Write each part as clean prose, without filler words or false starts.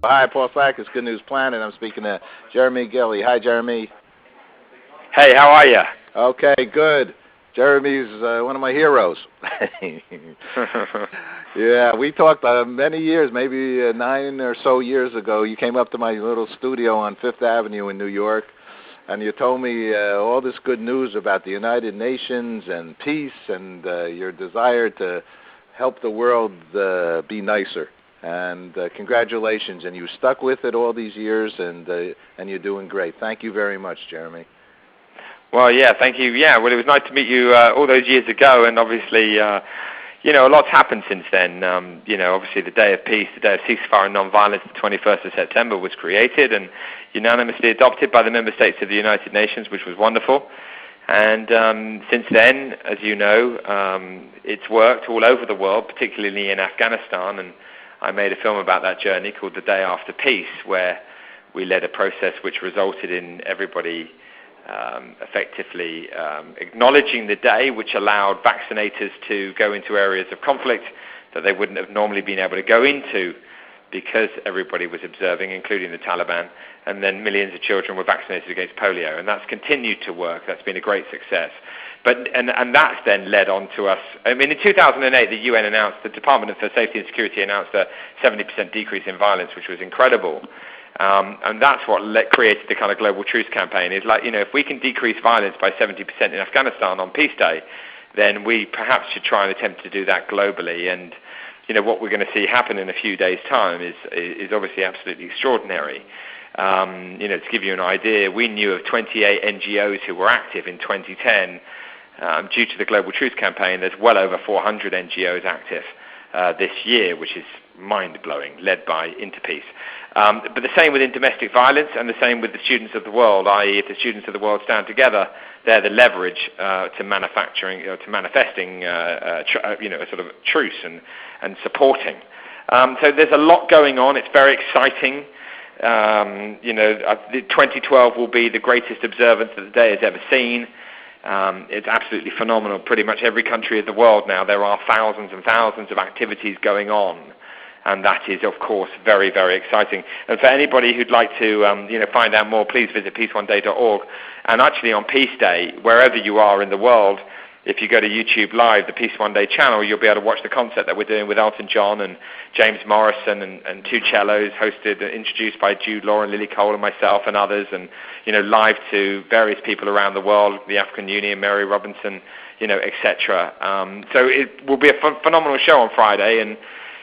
Hi, Paul Slack. It's Good News Planet. I'm speaking to Jeremy Gilley. Hi, Jeremy. Hey, how are you? Okay, good. Jeremy's one of my heroes. Yeah, we talked many years, maybe 9 or so years ago. You came up to my little studio on Fifth Avenue in New York, and you told me all this good news about the United Nations and peace and your desire to help the world be nicer. And congratulations, and you stuck with it all these years, and you're doing great. Thank you very much, Jeremy. Well, yeah, thank you. Yeah, well, it was nice to meet you all those years ago, and obviously, a lot's happened since then. Obviously the Day of Peace, the Day of Ceasefire and Non-Violence, the 21st of September was created and unanimously adopted by the member states of the United Nations, which was wonderful. And since then, as you know, it's worked all over the world, particularly in Afghanistan, and I made a film about that journey called The Day After Peace, where we led a process which resulted in everybody effectively acknowledging the day, which allowed vaccinators to go into areas of conflict that they wouldn't have normally been able to go into because everybody was observing, including the Taliban, and then millions of children were vaccinated against polio, and that's continued to work. That's been a great success. And that's then led on to us. I mean, in 2008, the UN announced, the Department for Safety and Security announced a 70% decrease in violence, which was incredible. And that's what created the kind of global truce campaign. Is like, if we can decrease violence by 70% in Afghanistan on Peace Day, then we perhaps should try and attempt to do that globally. And, what we're going to see happen in a few days' time is obviously absolutely extraordinary. To give you an idea, we knew of 28 NGOs who were active in 2010. Due to the Global Truth Campaign, there's well over 400 NGOs active this year, which is mind-blowing, led by Interpeace. But the same with domestic violence, and the same with the students of the world, i.e. if the students of the world stand together, they're the leverage to manifesting a sort of truce and supporting. So there's a lot going on. It's very exciting. 2012 will be the greatest observance that the day has ever seen. It's absolutely phenomenal. Pretty much every country of the world now, there are thousands and thousands of activities going on. And that is, of course, very, very exciting. And for anybody who'd like to find out more, please visit peaceoneday.org. And actually on Peace Day, wherever you are in the world, if you go to YouTube Live, the Peace One Day channel, you'll be able to watch the concert that we're doing with Elton John and James Morrison and two cellos, introduced by Jude Law and Lily Cole and myself and others, and live to various people around the world, the African Union, Mary Robinson, etc. So it will be a phenomenal show on Friday, and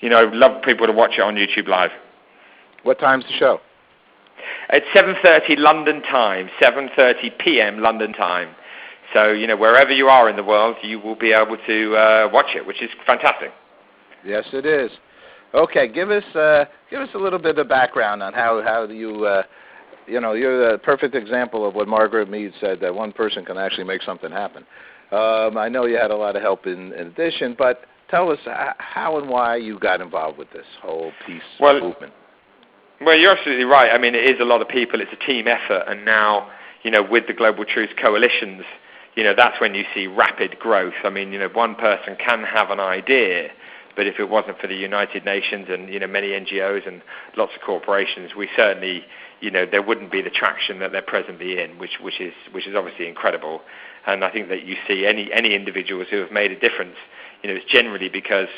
I'd love people to watch it on YouTube Live. What time's the show? It's 7:30 London time, 7:30 p.m. London time. So, wherever you are in the world, you will be able to watch it, which is fantastic. Yes, it is. Okay, give us a little bit of background on how you, you're the perfect example of what Margaret Mead said, that one person can actually make something happen. I know you had a lot of help in addition, but tell us how and why you got involved with this whole peace movement. Well, you're absolutely right. I mean, it is a lot of people. It's a team effort, and now, with the Global Truth Coalitions, that's when you see rapid growth. I mean, one person can have an idea, but if it wasn't for the United Nations and, many NGOs and lots of corporations, we certainly, there wouldn't be the traction that they're presently in, which is obviously incredible. And I think that you see any individuals who have made a difference, it's generally because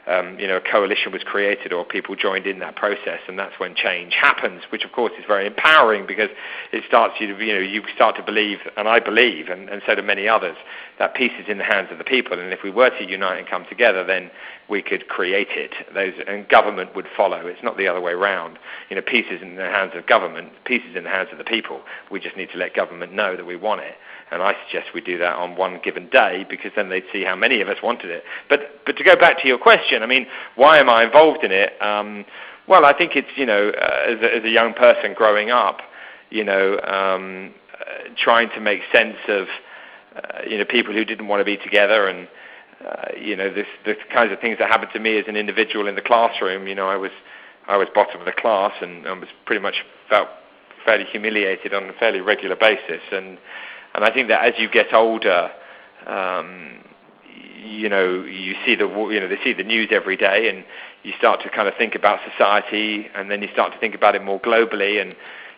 a coalition was created or people joined in that process, and that's when change happens, which of course is very empowering because it starts you start to believe, and I believe, and so do many others, that peace is in the hands of the people, and if we were to unite and come together, then we could create it. And government would follow. It's not the other way around. Peace is in the hands of government. Peace is in the hands of the people. We just need to let government know that we want it. And I suggest we do that on one given day, because then they'd see how many of us wanted it. But to go back to your question, I mean, why am I involved in it? Well, I think it's, as a young person growing up, trying to make sense of, people who didn't want to be together, and, the kinds of things that happened to me as an individual in the classroom. I was bottom of the class and was pretty much felt fairly humiliated on a fairly regular basis. And I think that as you get older, you see they see the news every day, and you start to kind of think about society, and then you start to think about it more globally. And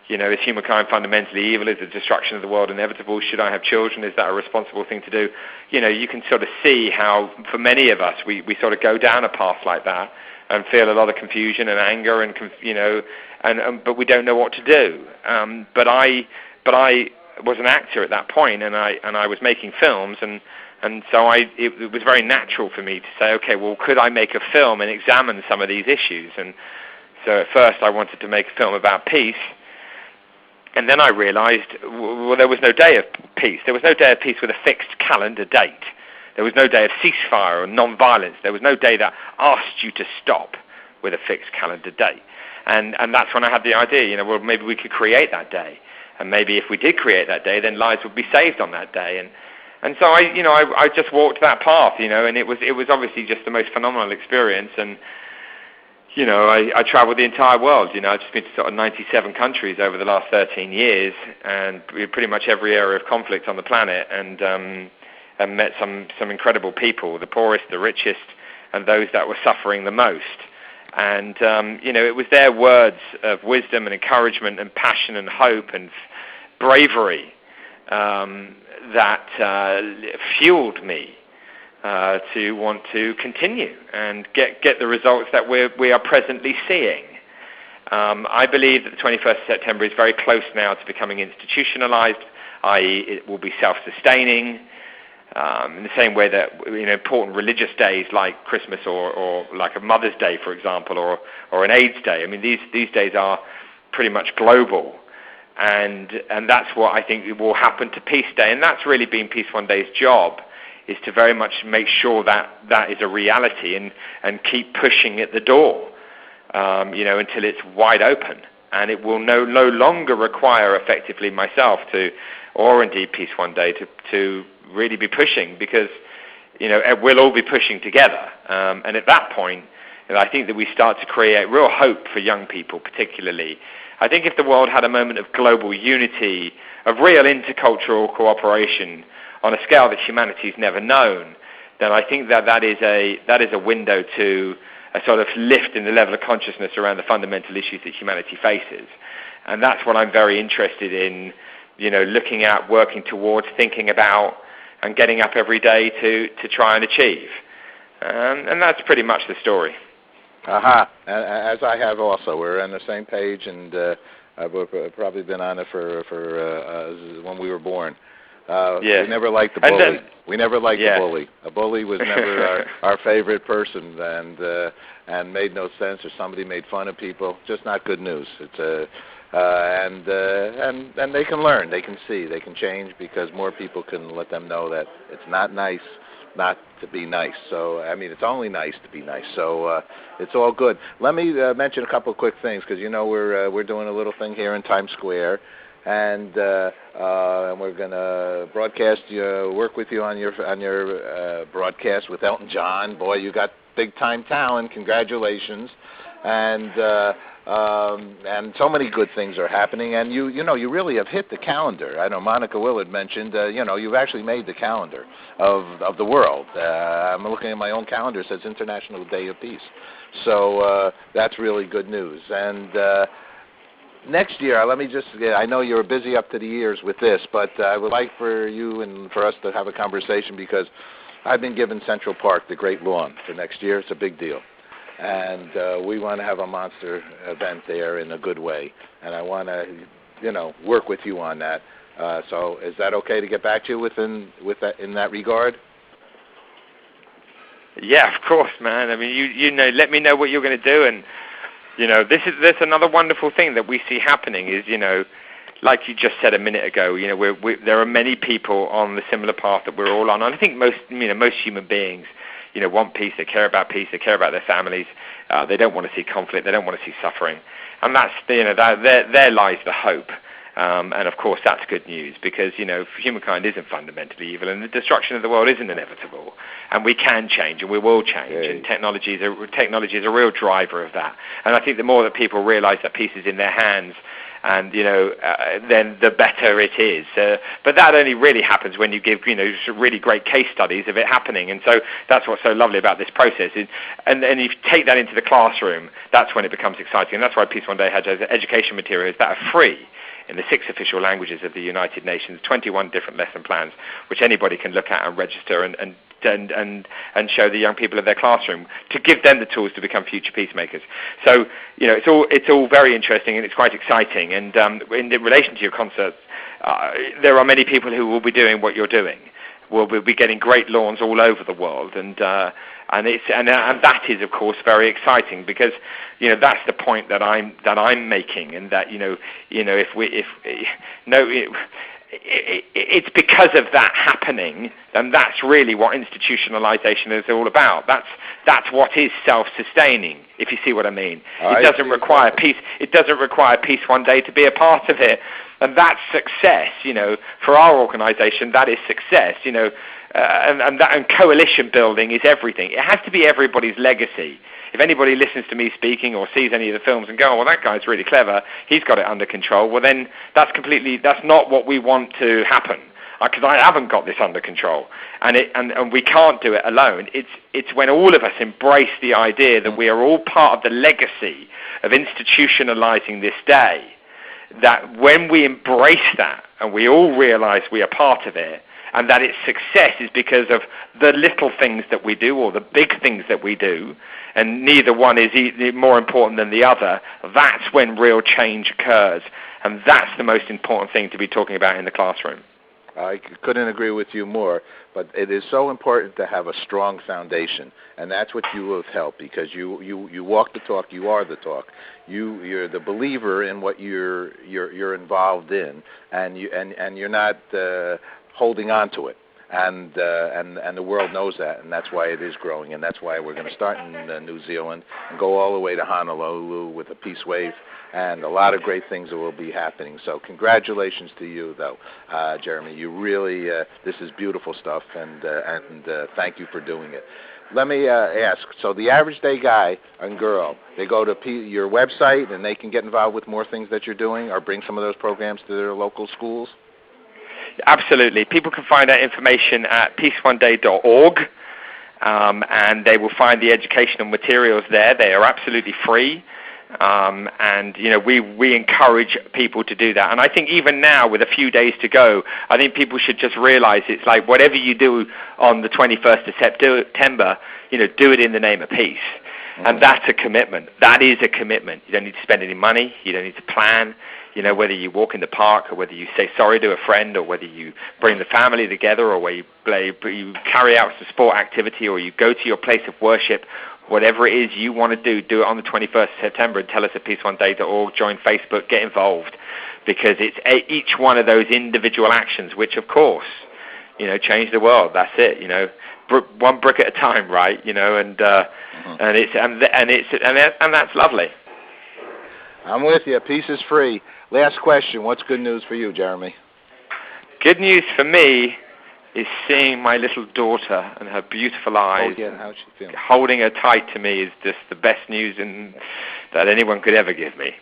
is humankind fundamentally evil? Is the destruction of the world inevitable? Should I have children? Is that a responsible thing to do? You can sort of see how, for many of us, we sort of go down a path like that and feel a lot of confusion and anger, but we don't know what to do. But I was an actor at that point, and I was making films, and so it was very natural for me to say, okay, well, could I make a film and examine some of these issues? And so at first I wanted to make a film about peace, and then I realized, well, there was no day of peace. There was no day of peace with a fixed calendar date. There was no day of ceasefire or non-violence. There was no day that asked you to stop with a fixed calendar date. And that's when I had the idea, well, maybe we could create that day. And maybe if we did create that day, then lives would be saved on that day. And so I just walked that path, and it was obviously just the most phenomenal experience. And I traveled the entire world. I've just been to sort of 97 countries over the last 13 years, and pretty much every area of conflict on the planet, and met some incredible people, the poorest, the richest, and those that were suffering the most. And it was their words of wisdom and encouragement and passion and hope and bravery that fueled me to want to continue and get the results that we are presently seeing. I believe that the 21st of September is very close now to becoming institutionalized, i.e. it will be self-sustaining, in the same way that important religious days like Christmas or like a Mother's Day, for example, or an AIDS Day. I mean, these days are pretty much global. And that's what I think will happen to Peace Day. And that's really been Peace One Day's job, is to very much make sure that is a reality and keep pushing at the door, until it's wide open. And it will no longer require effectively myself or indeed Peace One Day to really be pushing, because, we'll all be pushing together. And at that point, I think that we start to create real hope for young people particularly. I think if the world had a moment of global unity, of real intercultural cooperation on a scale that humanity's never known, then I think that is a window to a sort of lift in the level of consciousness around the fundamental issues that humanity faces. And that's what I'm very interested in, looking at, working towards, thinking about, and getting up every day to try and achieve. And that's pretty much the story. Aha, as I have also. We're on the same page, and I've probably been on it for when we were born. We never liked the bully. We never liked the bully. A bully was never our favorite person, and made no sense. Or somebody made fun of people. Just not good news. It's and they can learn. They can see. They can change, because more people can let them know that it's not nice not to be nice. So, I mean, it's only nice to be nice. So it's all good. Let me mention a couple of quick things, because we're doing a little thing here in Times Square, and we're going to broadcast work with you on your broadcast with Elton John. Boy, you got big time talent. Congratulations. And so many good things are happening, and you really have hit the calendar. I know Monica Willard mentioned, you've actually made the calendar of the world. I'm looking at my own calendar; it says International Day of Peace. So that's really good news. And next year, I know you're busy up to the ears with this, but I would like for you and for us to have a conversation, because I've been given Central Park the Great Lawn for next year. It's a big deal. And we want to have a monster event there in a good way, and I want to, work with you on that. So, is that okay to get back to you in that regard? Yeah, of course, man. I mean, let me know what you're going to do, and that's another wonderful thing that we see happening is, like you just said a minute ago, there are many people on the similar path that we're all on, and I think most human beings, want peace. They care about peace. They care about their families. They don't want to see conflict. They don't want to see suffering. And that's, there lies the hope. And of course, that's good news, because, humankind isn't fundamentally evil, and the destruction of the world isn't inevitable. And we can change, and we will change. Right. And technology is a real driver of that. And I think the more that people realize that peace is in their hands, and then the better it is. But that only really happens when you give really great case studies of it happening, and so that's what's so lovely about this process. And if you take that into the classroom, that's when it becomes exciting, and that's why Peace One Day has education materials that are free in the 6 official languages of the United Nations, 21 different lesson plans, which anybody can look at and register and show the young people of their classroom to give them the tools to become future peacemakers. So, it's all very interesting and it's quite exciting. And in relation to your concerts, there are many people who will be doing what you're doing. We'll be getting great lawns all over the world, and that is, of course, very exciting, because that's the point that I'm making, and that it's because of that happening, and that's really what institutionalization is all about. That's what is self-sustaining, if you see what I mean. It doesn't require peace. It doesn't require Peace One Day to be a part of it, and that's success. For our organisation, that is success. And coalition building is everything. It has to be everybody's legacy. If anybody listens to me speaking or sees any of the films and go, oh, well, that guy's really clever, he's got it under control, well, then that's not what we want to happen, because I haven't got this under control, and we can't do it alone. It's when all of us embrace the idea that we are all part of the legacy of institutionalizing this day, that when we embrace that and we all realize we are part of it, and that its success is because of the little things that we do or the big things that we do, and neither one is more important than the other, that's when real change occurs. And that's the most important thing to be talking about in the classroom. I couldn't agree with you more, but it is so important to have a strong foundation, and that's what you have helped, because you walk the talk, you are the talk. You're the believer in what you're involved in, and you're not holding on to it, and the world knows that, and that's why it is growing, and that's why we're going to start in New Zealand and go all the way to Honolulu with a peace wave, and a lot of great things that will be happening. So congratulations to you, though, Jeremy. You really, this is beautiful stuff, and thank you for doing it. Let me ask, so the average day guy and girl, they go to your website and they can get involved with more things that you're doing, or bring some of those programs to their local schools? Absolutely. People can find out information at peaceoneday.org, and they will find the educational materials there. They are absolutely free, and we encourage people to do that. And I think even now, with a few days to go, I think people should just realize it's like whatever you do on the 21st of September, do it in the name of peace. And that's a commitment. That is a commitment. You don't need to spend any money. You don't need to plan. Whether you walk in the park, or whether you say sorry to a friend, or whether you bring the family together, or whether you carry out some sport activity, or you go to your place of worship, whatever it is you want to do it on the 21st of September, and tell us at peaceoneday.org, join Facebook, get involved, because it's each one of those individual actions which, of course, change the world. That's it, one brick at a time, right? And that's lovely. I'm with you. Peace is free. Last question. What's good news for you, Jeremy? Good news for me is seeing my little daughter and her beautiful eyes. Oh, yeah. How's she feeling? Holding her tight to me is just the best news that anyone could ever give me.